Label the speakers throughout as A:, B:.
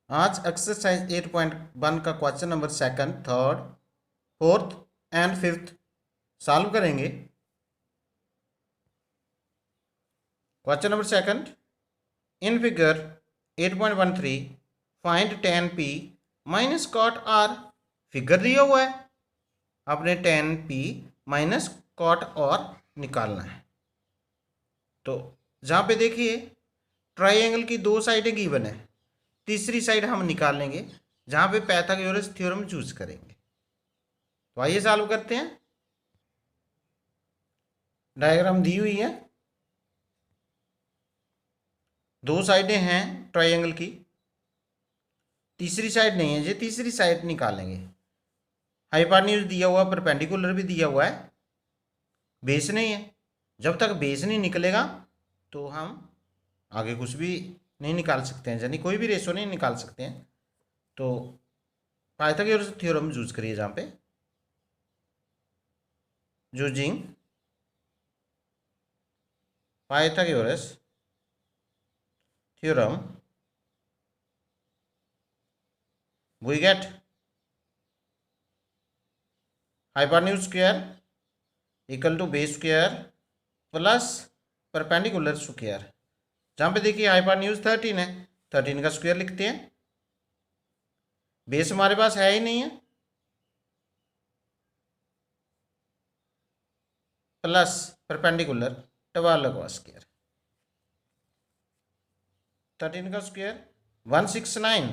A: आज एक्सरसाइज 8.1 का question number second, third, fourth and fifth solve करेंगे। Question number second, in figure 8.13 find tan p minus cot r। Figure दिया हुआ है, आपने tan p minus cot r निकालना है। तो जहाँ पे देखिए ट्राइंगल की दो साइडें गिवन है, तीसरी साइड हम निकाल लेंगे जहाँ पे पाइथागोरस थ्योरम चूज करेंगे। तो आइए सॉल्व करते हैं। डायग्राम दी हुई है, दो साइडें हैं ट्राइंगल की, तीसरी साइड नहीं है, ये तीसरी साइड निकालेंगे। हाइपोटेन्यूज दिया हुआ, परपेंडिकुलर भी दिया हुआ है, बेस नहीं है। जब तक बेस नहीं निकलेगा तो हम आगे कुछ भी नहीं निकाल सकते हैं, यानी कोई भी रेशो नहीं निकाल सकते हैं। तो पाइथागोरस थ्योरम यूज करिए जहाँ पे using Pythagoras theorem we get hypotenuse square equal to base square plus perpendicular square. जहाँ पे देखिए हाइपोटेन्यूज 13 है, 13 का स्क्वायर लिखते हैं। बेस हमारे पास है ही नहीं है, प्लस परपेंडिकुलर 12 का स्क्वायर, 13 का square 169,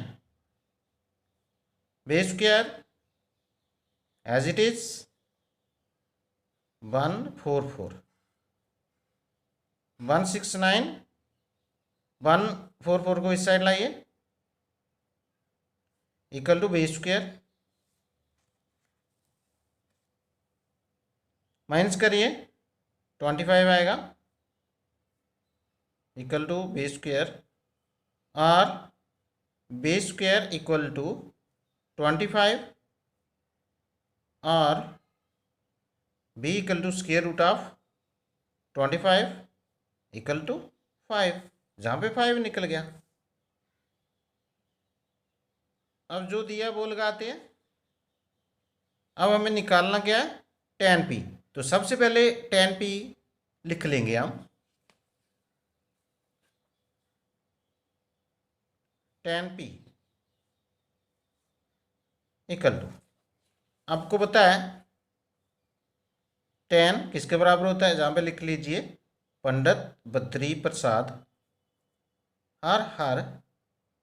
A: base square as it is 144, 169 144 को इस साइड लाइए equal to base square, minus करिए 25 आएगा इक्वल टू बेस स्क्वायर, और बेस स्क्वायर इक्वल टू 25 और B equal to square root of 25 equal to 5, जहाँ पे 5 निकल गया। अब जो दिया वो लगाते हैं। अब हमें निकालना क्या है, tan p। तो सबसे पहले tan p लिख लेंगे हम, tan p इक्वल टू, आपको पता है tan किसके बराबर होता है, जहाँ पे लिख लीजिए पंडित बद्री प्रसाद हर हर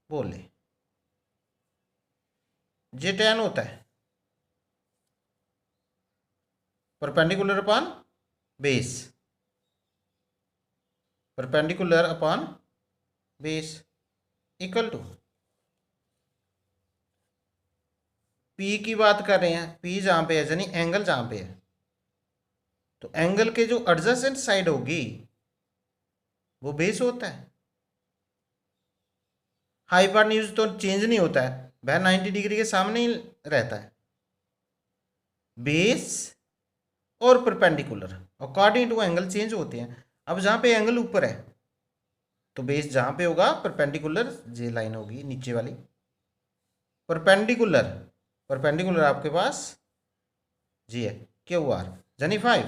A: बोले, ये tan होता है perpendicular upon base, perpendicular upon base equal to P की बात कर रहे हैं, पी जहाँ पे है यानी एंगल जहाँ पे है, तो एंगल के जो एडजेसेंट साइड होगी वो बेस होता है। हाइपोटेन्यूज तो चेंज नहीं होता है, वह 90 डिग्री के सामने ही रहता है। बेस और perpendicular according to angle change होते हैं। अब जहाँ पे एंगल ऊपर है तो बेस जहाँ पे होगा परपेंडिकुलर जे लाइन होगी नीचे वाली, परपेंडिकुलर परपेंडिकुलर आपके पास जी है क्यू आर, यानी 5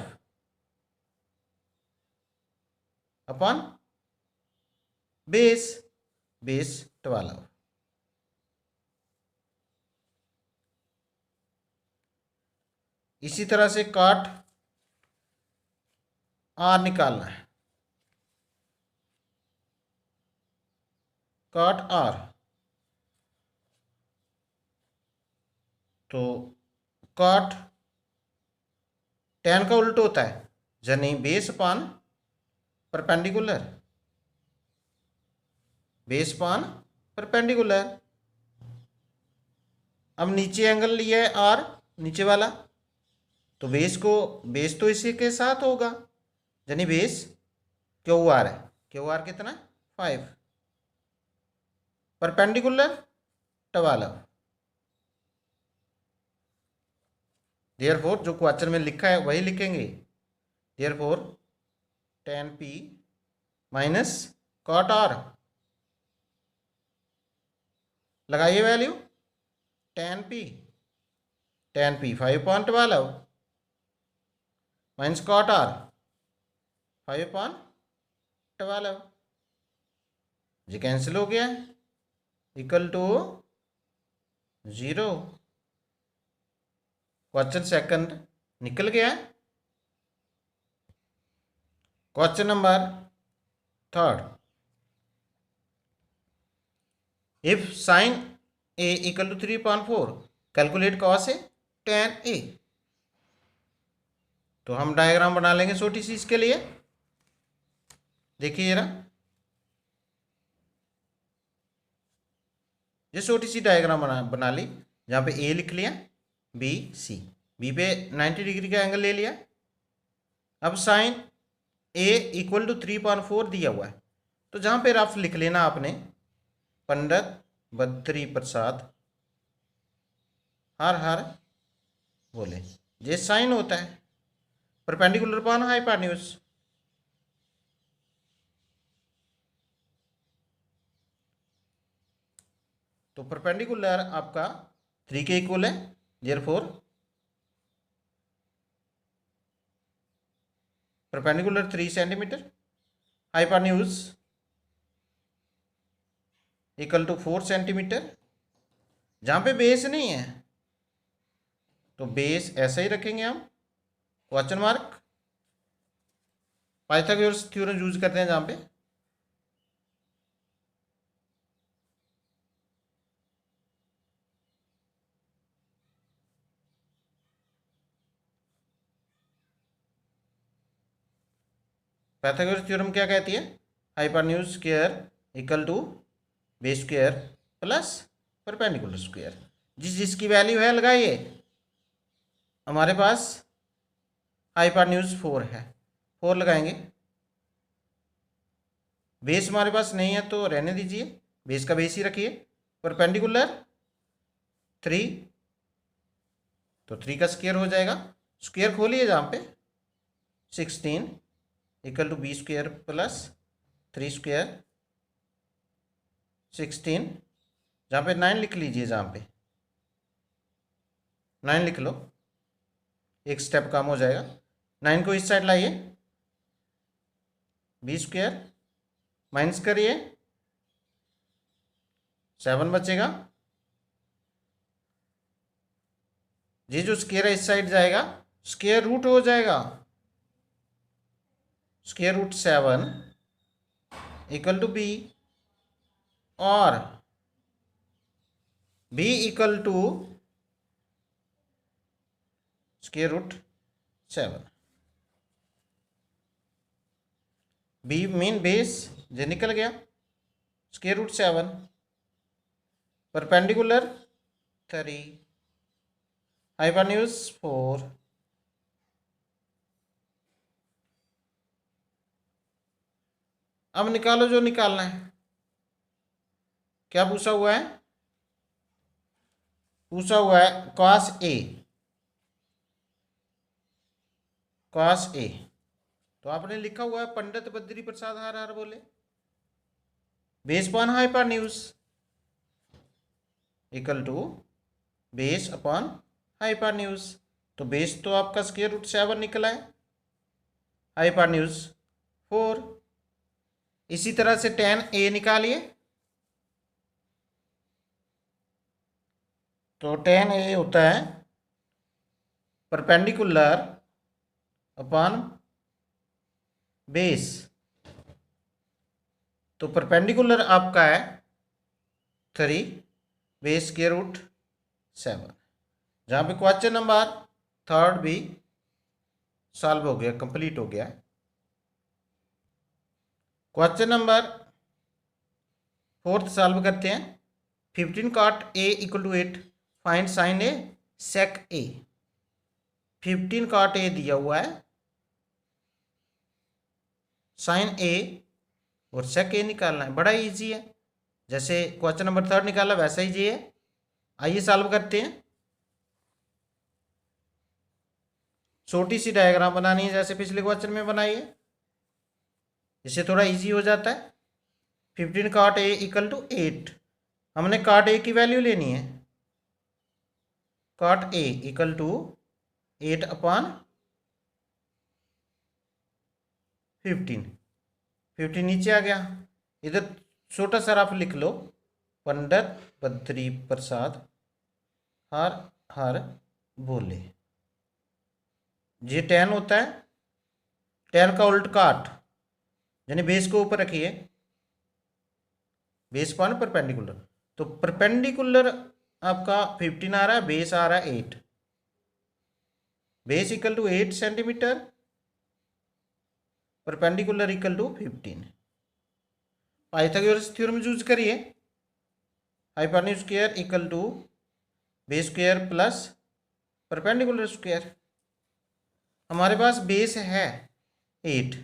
A: अपॉन बेस, बेस 12। इसी तरह से काट आर निकालना है, काट आर, तो काट tan का उल्ट होता है, यानी base upon perpendicular, base upon perpendicular. अब नीचे एंगल लिया है आर, नीचे वाला, तो बेस तो इसी के साथ होगा, यानी बेस क्यू आर है, क्यू आर कितना 5, परपेंडिकुलर 12। देयरफॉर जो क्वेश्चन में लिखा है वही लिखेंगे, therefore tan p minus cot r लगाइए value, tan p 5/12 minus cot r 5/12, ये कैंसिल हो गया इक्वल टू 0। क्वेश्चन सेकंड निकल गया। Question number third, if sine a equal to 3/4 calculate cos A tan a। तो हम डायग्राम बना लेंगे छोटी सी इसके लिए। देखिए जरा, ये छोटी सी डायग्राम बना ली, जहाँ पे ए लिख लिया, बी सी, बी पे 90 डिग्री का एंगल ले लिया। अब साइन ए इक्वल टू 3/4 दिया हुआ है, तो जहाँ पे रफ लिख लेना आपने, पंडित बद्री प्रसाद हर हर बोले। ये साइन होता है परपेंडिकुलर अपॉन हाइपोटेन्यूज। तो परपेंडिकुलर आपका 3 के इक्वल है, therefore perpendicular 3 centimetre, hypotenuse equal to 4 centimetre. जहाँ पे बेस नहीं है तो बेस ऐसा ही रखेंगे हम, question mark. Pythagoras theorem use करते हैं जहाँ पे। पाइथागोरस थ्योरम क्या कहती है, hypotenuse square equal to base square plus perpendicular square. जिसकी वैल्यू है लगाइए। हमारे पास हाइपोटेन्यूज 4 है, 4 लगाएंगे। बेस हमारे पास नहीं है तो रहने दीजिए, बेस का बेस ही रखिए। परपेंडिकुलर 3, तो 3 का स्क्वायर हो जाएगा। स्क्वायर खोलिए जहाँ पे, 16 equal to B square plus 3 square 16, जहाँ पे 9 लिख लीजिए, जहाँ पे 9 लिख लो, एक स्टेप कम हो जाएगा। 9 को इस साइड लाइए, बी स्क्वायर माइनस करिए, 7 बचेगा। ये जो स्क्वायर है इस साइड जाएगा, स्क्वायर रूट हो जाएगा, square root 7 equal to B, और B equal to square root 7। B mean base जो निकल गया, स्क्वायर रूट 7 परपेंडिकुलर 3 हाइपोटेन्यूज 4। अब निकालो जो निकालना है। क्या पूछा हुआ है, पूछा हुआ है कॉस ए, कॉस ए। तो आपने लिखा हुआ है पंडित बद्री प्रसाद हर हर बोले, base upon hypotenuse equal to base upon hypotenuse. तो बेस तो आपका स्क्वायर रूट 7 निकला है, हाइपोटेन्यूज 4। इसी तरह से tan a निकालिए। तो tan a होता है परपेंडिकुलर अपॉन बेस। तो परपेंडिकुलर आपका है 3, बेस स्क्वायर रूट 7। जहाँ पे क्वेश्चन नंबर थर्ड भी सॉल्व हो गया, कंप्लीट हो गया। क्वेश्चन नंबर फोर्थ सॉल्व करते हैं। 15 cot a equal to 8, find sine A sec A. 15 cot a दिया हुआ है, साइन ए और सेक ए निकालना है। बड़ा इजी है, जैसे क्वेश्चन नंबर थर्ड निकाला वैसा ही है। आइए सॉल्व करते हैं। छोटी सी डायग्राम बनानी है जैसे पिछले क्वेश्चन में बनाई है, इससे थोड़ा इजी हो जाता है। 15 cot a इक्वल टू 8, हमने कॉट ए की वैल्यू लेनी है। Cot A equal to 8/15। 15 नीचे आ गया। इधर छोटा सा रफ लिख लो, पंडित बद्री प्रसाद हर हर बोले। ये 10 होता है, 10 का उल्ट काट, यानी बेस को ऊपर रखिए, बेस पॉइंट परपेंडिकुलर। तो परपेंडिकुलर आपका 15 आ रहा है, बेस आ रहा है 8। Base equal to 8 centimetre, perpendicular equal to 15। Pythagoras theorem use करिए। Hypotenuse square equal to base square plus perpendicular square. हमारे पास बेस है 8,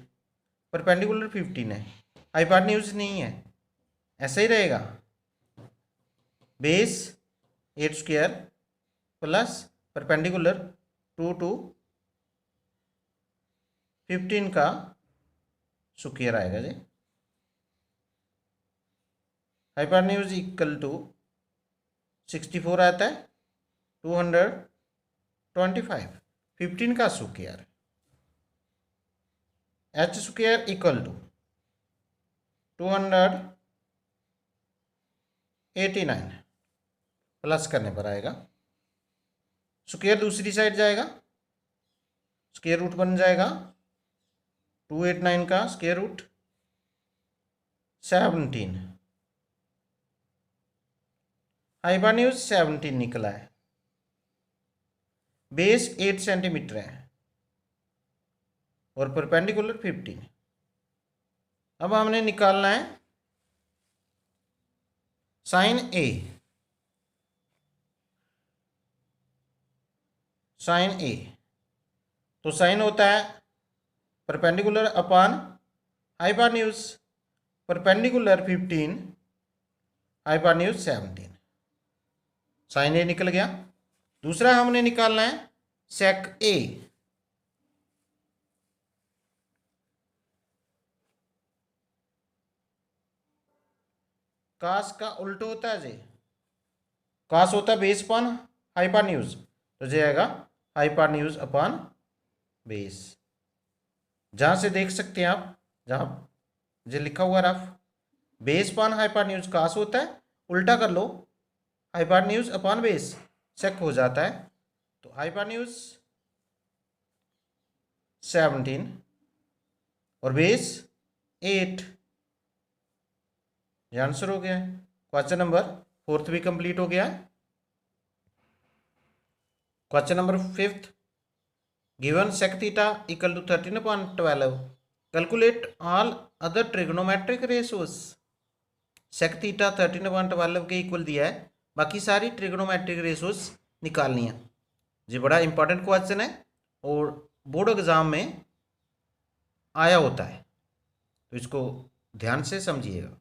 A: परपेंडिकुलर 15 है, हाइपोटेन्यूज नहीं है, ऐसा ही रहेगा। Base 8 square plus perpendicular 2 to 15 का स्क्वायर आएगा जी। हाइपोटेन्यूज इक्वल टू 64 आता है, 225, 15 का स्क्वायर। H square equal to 289 plus करने पर आएगा, स्क्वायर दूसरी साइड जाएगा, स्क्वायर रूट बन जाएगा 289 का स्क्वायर रूट 17। हाइपोटेन्यूज 17 निकला है। बेस 8 सेंटीमीटर है और परपेंडिकुलर 15। अब हमने निकालना है साइन ए। साइन ए, तो साइन होता है perpendicular upon hypotenuse, perpendicular 15, hypotenuse 17। Sine A निकल गया। दूसरा हमने निकालना है सेक ए। कास का उल्टा होता है जी, कास होता है बेस अपॉन हाइपोटेन्यूज, तो जाएगा हाइपोटेन्यूज अपॉन बेस। जहां से देख सकते हैं आप, जहां जो लिखा हुआ रफ, बेस अपॉन हाइपोटेन्यूज कास होता है, उल्टा कर लो हाइपोटेन्यूज अपॉन बेस, सेक हो जाता है। तो हाइपोटेन्यूज 17 और बेस 8, ये आंसर हो गया। क्वेश्चन नंबर 4 भी कंप्लीट हो गया। Question number 5, given sec theta equal to 13/12, calculate all other trigonometric ratios. sec theta 13/12 के इक्वल दिया है, बाकी सारी ट्रिग्नोमेट्रिक रेशोस निकालनी है। ये बड़ा इंपॉर्टेंट क्वेश्चन है और बोर्ड एग्जाम में आया होता है, तो इसको ध्यान से समझिएगा।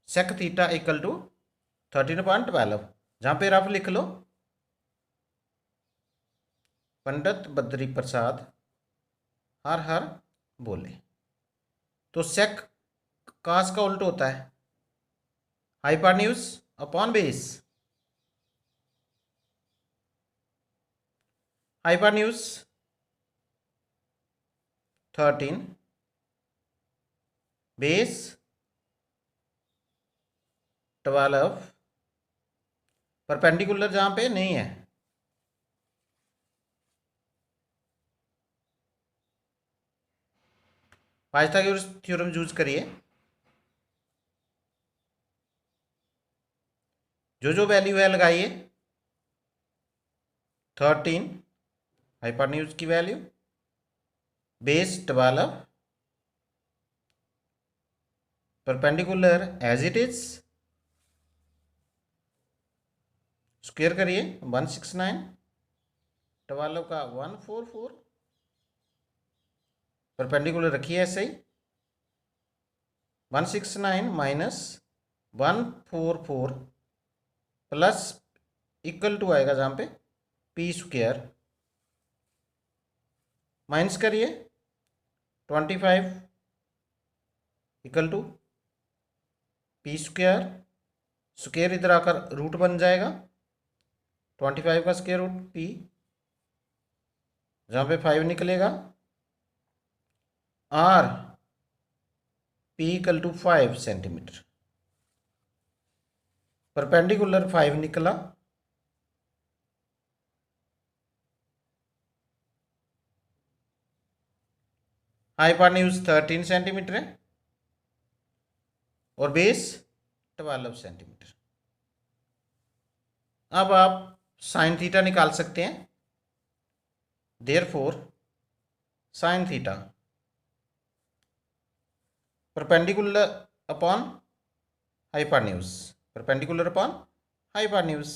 A: sec theta इक्वल टू 13/12, जहां पे रफ लिख लो पंडित बद्री प्रसाद हर हर बोले। तो सेक कास का उल्टा होता है hypotenuse upon base. Hypotenuse 13, base 12, perpendicular जहां पे नहीं है, पाइथागोरस थ्योरम यूज करिए। जो जो वैल्यू है लगाइए। 13 हाइपोटेन्यूज की value, base 12, perpendicular as it is, square करिए 169, 12 का 144, परपेंडिकुलर रखिए ऐसे ही। 169 माइनस 144 प्लस इक्वल टू आएगा जहाँ पे पी स्क्वायर, माइनस करिए 25 equal to P square, square इधर आकर रूट बन जाएगा 25 का स्क्वायर रूट पी, जहाँ पे 5 निकलेगा or P equal to 5 centimetre. Perpendicular 5 निकला, हाइपोटेन्यूज 13 सेंटीमीटर है और बेस 12 सेंटीमीटर। अब आप साइन थीटा निकाल सकते हैं। Therefore sine theta perpendicular upon hypotenuse, perpendicular upon hypotenuse,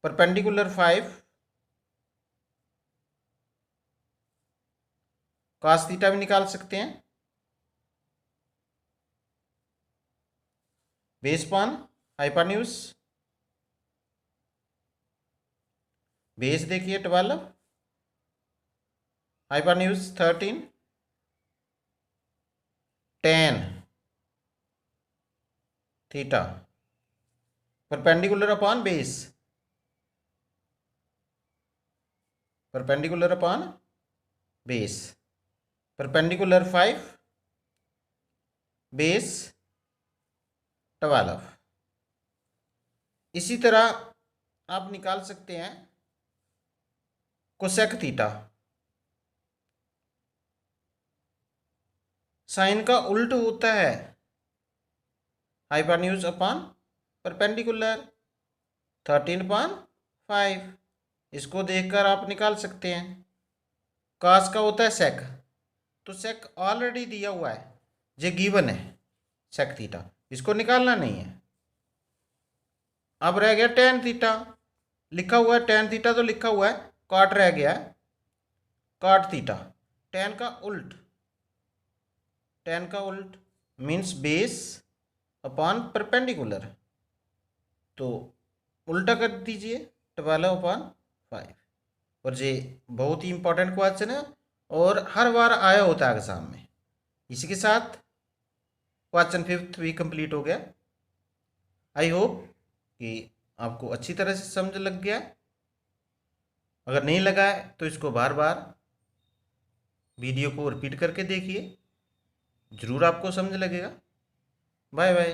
A: perpendicular 5 cos theta भी निकाल सकते हैं, बेस अपॉन हाइपोटेन्यूज, बेस देखिए 12, hypotenuse 13, tan theta perpendicular upon base, perpendicular upon base, perpendicular 5 base 12। इसी तरह आप निकाल सकते हैं कोसेक थीटा। साइन का उल्ट होता है हाइपोटेन्यूज अपॉन परपेंडिकुलर 13/5। इसको देखकर आप निकाल सकते हैं। कास का होता है सेक, तो सेक ऑलरेडी दिया हुआ है, ये गिवन है सेक थीटा, इसको निकालना नहीं है। अब रह गया टेन थीटा, लिखा हुआ है टेन थीटा तो लिखा हुआ है, कॉट रह गया है, कॉट थीटा। टेन का उल्ट, टेन का उल्ट मीन्स बेस अपॉन परपेंडिकुलर, तो उल्टा कर दीजिए 12/5। और ये बहुत ही इंपॉर्टेंट क्वेश्चन है और हर बार आया होता है एग्जाम में। इसी के साथ क्वेश्चन 5 भी कंप्लीट हो गया। आई होप कि आपको अच्छी तरह से समझ लग गया। अगर नहीं लगा है तो इसको बार बार वीडियो को रिपीट करके देखिए, ज़रूर आपको समझ लगेगा। Bye bye.